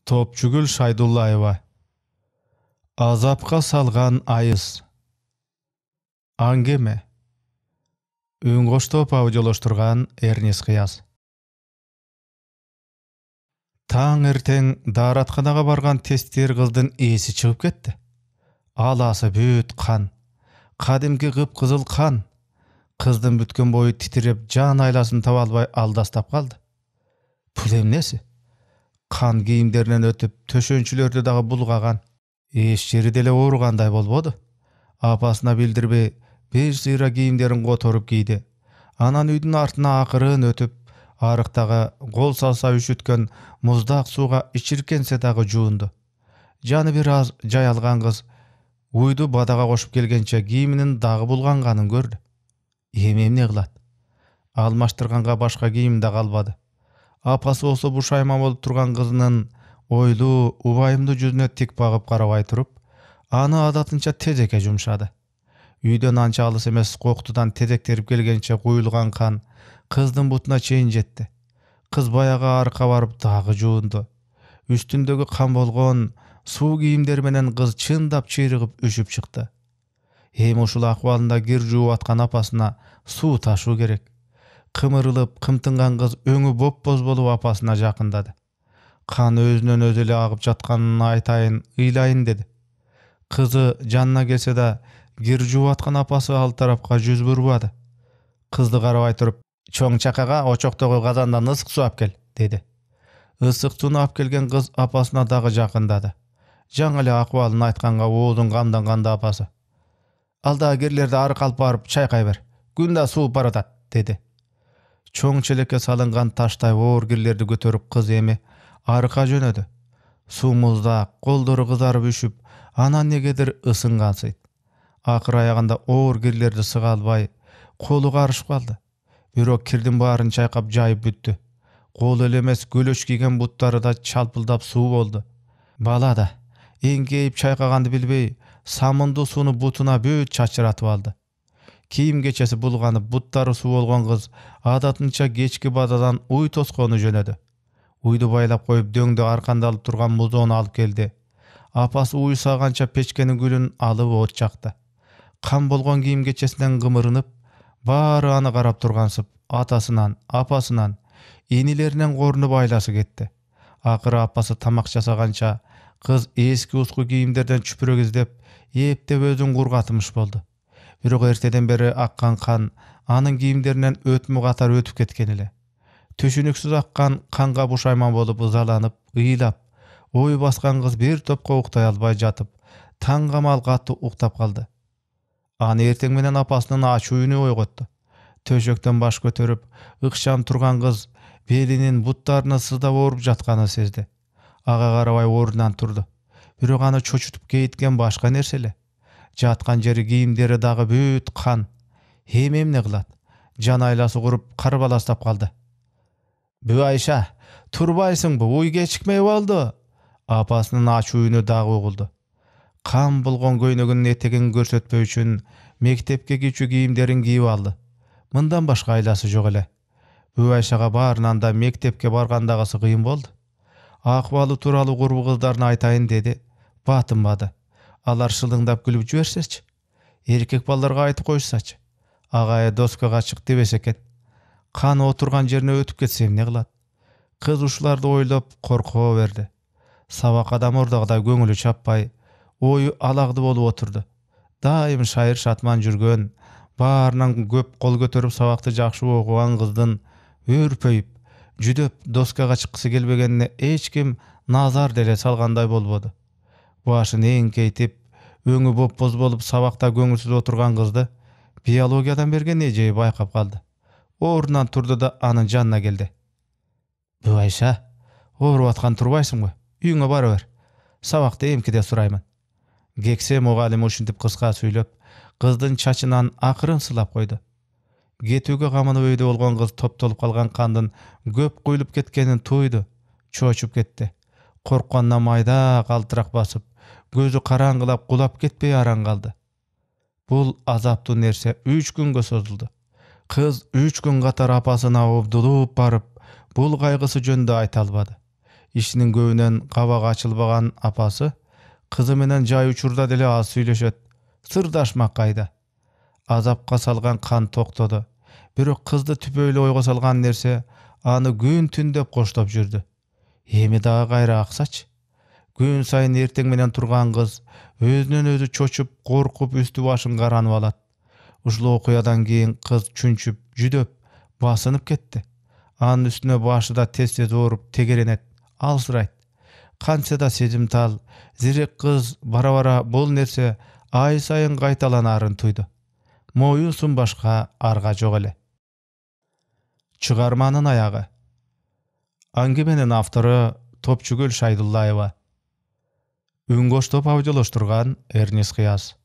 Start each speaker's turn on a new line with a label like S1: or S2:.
S1: Топчугүл Шайдуллаева. Азапка салган айыз. Аңгеме. Үн коштоп аудиолоштурган Эрнис Кыяз. Таң эртең daarатканага барган тестер кыздын ээси чыгып кетти. Аласы бүт кан. Кадимки кыпкызыл кан. Кыздын бүткөн бою титиреп, жан айласын таба албай алдастап калды. Бул эмнеси? Кан кийимдеринен өтүп, төшөнчүлөрдү дагы булгаган. Эч жери деле ооругандай болбоду. Апасына билдирбей, бир сыйра кийимдерин которуп кийди. Анан үйдүн артына акырын өтүп, арыктагы кол салса үшүткөн муздак сууга ичиркенсе дагы жуунду. Жаны бир аз жай алган кыз уйду бадага кошуп келгенче кийиминин дагы булганганын көрдү. Эмне кылат? Алмаштырганга башка кийим да калбады. Апасы болсо бушайма болуп турган кызынын ойлуу, убайымдуу жүзүнө тик багып карабай туруп, аны адатынча тезекке жумшады. Үйдөн анча алыс эмес коктудан тезектерип келгенче куюлган кан кыздын бутуна чейин жетти. Кыз баягы арыкка барып дагы жуунду. Үстүндөгү кан болгон суу кийимдери менен кыз чындап чыйрыгып үшүп чыкты. Эми ушул акыбалында кир жууп аткан апасына суу ташуу керек. Кымырылып, кымтынган кыз өңү бопбоз болуп апасына жакындады. Кан өзүнөн өзү эле агып жатканын айтайын, ыйлайын деди. Кызы жанына келсе да, кир жууп аткан апасы ал тарапка жүз бурбады. Кызды карабай туруп, чоң чакага очоктогу казандан ысык суу алып кел, деди. Ысык сууну алып келген кыз апасына дагы жакындады. Жаңы эле акыбалын айтканга оозун камданганда апасы: "Ал дагы кирлерди арык алып барып чайкай бер. Күн да сууп баратат", деди. Чоң челекке салынган таштай оор кирлерди көтөрүп кыз эми арыкка жөнөдү. Суу муздак, колдору кызарып үшүп, анан негедир ысынгансыйт. Акыр аягында оор кирлерди сыга албай, колу карышып калды. Бирок кирдин баарын чайкап жайып бүттү. Кол эле эмес, көлөч кийген буттары да чалпылдап суу болду. Бала да эңкейип чайкаганды билбей, самындуу сууну бутуна бүт чачыратып алды. Кийим кечеси булганып, буттары суу болгон кыз адатынча кечки бададан уй тоскону жөнөдү. Уйду байлап коюп, дөңдө аркандалып турган музоону алып келди. Апасы уй саганча печкенин күлүн алып от жакты. Кан болгон кийим кечесинен кымырынып, баары аны карап тургансып, атасынан, апасынан, инилеринен корунуп айласы кетти. Акыры апасы тамак жасаганча, кыз эски уску кийимдерден чүпүрөк издеп, эптеп өзүн кургатмыш болду. Бирок эртеден бери аккан кан анын кийимдеринен өтмү катар өтүп кеткен эле. Түшүнүксүз аккан канга бушайман болуп, ызаланып, ыйлап, ой баскан кыз бир топко уктай албай жатып, таң камал катуу уктап калды. Аны эртең менен апасынын ачуу үнү ойготту. Төшөктөн баш көтөрүп, ыкчам турган кыз белинин, буттарынын сыздап ооруп жатканын сезди. Ага карабай ордунан турду. Бирок аны чочутуп кейиткен башка нерсе эле. Жаткан жери, кийимдери дагы бүт кан. Эмне кылат? Жан айласы куруп, карбаластап калды. "Бүү Айша, турбайсыңбы? Уй кечикмей болду." Апасынын ачуу үнү дагы угулду. Кан болгон көйнөгүнүн этегин көрсөтпөө үчүн мектепке кийчү кийимдерин кийип алды. Мындан башка айласы жок эле. Бүү Айшага баарынан да мектепке баргандагысы кыйын болду. Акыбалы тууралуу курбу кыздарына айтайын деди, батынбады. Алар шылыңдап күлүп жиберсечи, эркек балдарга айтып коюшсачы. Агай доскага чык дебесе экен. Кан отурган жерине өтүп кетсе эмне кылат? Кыз ушуларды ойлоп коркоо берди. Сабакка мурдагыдай көңүлү чаппай, ою алагды болуп отурду. Дайым шайыр шатман жүргөн, баарынан көп кол көтөрүп сабакты жакшы окуган кыздын өрпөйүп, жүдөп доскага чыккысы келбегенине эч ким назар деле салгандай болбоду. Башын эңкейтип, өңү бопбоз болуп сабакта көңүлсүз отурган кызды биологиядан берген эжеи байкап калды. Ордунан турду да анын жанына келди. "Бүү Айша, ооруп аткан турбайсыңбы? Үйүңө бара бер. Сабакты эмкиде сураймын." Кексе мугалим ушинтип кыска сүйлөп, кыздын чачынан акырын сылап койду. Кетүүгө камынып өйдө болгон кыз топтолуп калган кандын көп куюлуп кеткенин тойду, чочуп кетти. Коркконунан майда калтырак басып, көзү караңгылап, кулап кетпей араң калды. Бул азаптуу нерсе 3 күнгө созулду. Кыз 3 күн катар апасына обдулуп барып, бул кайгысы жөнүндө айта албады. ишинин көбүнөн кабагы ачылбаган апасы кызы менен жай учурда деле аз сүйлөшөт. Сырдашмак кайда. Азапка салган кан токтоду. Бирок кызды түпөйлүү ойго салган нерсе аны күн түн деп коштоп жүрдү. Эми дагы кайра аксачы. Күн сайын эртең менен турган кыз өзүнөн өзү чочуп, коркуп, үстү башын каранып алат. Ушул окуядан кийин кыз чүнчүп, жүдөп, басынып кетти. Анын үстүнө башы да тез ооруп, тегеренет, алсырайт. Канча да сезимтал, зирек кыз бара-бара бул нерсе ай сайын кайталанарын туйду. Моюн сунбашка арга жок эле. Чыгарманын аягы. Аңгеменин автору Топчугүл Шайдуллаева. Үн коштоп аудиолоштурган Эрнис Кыяз.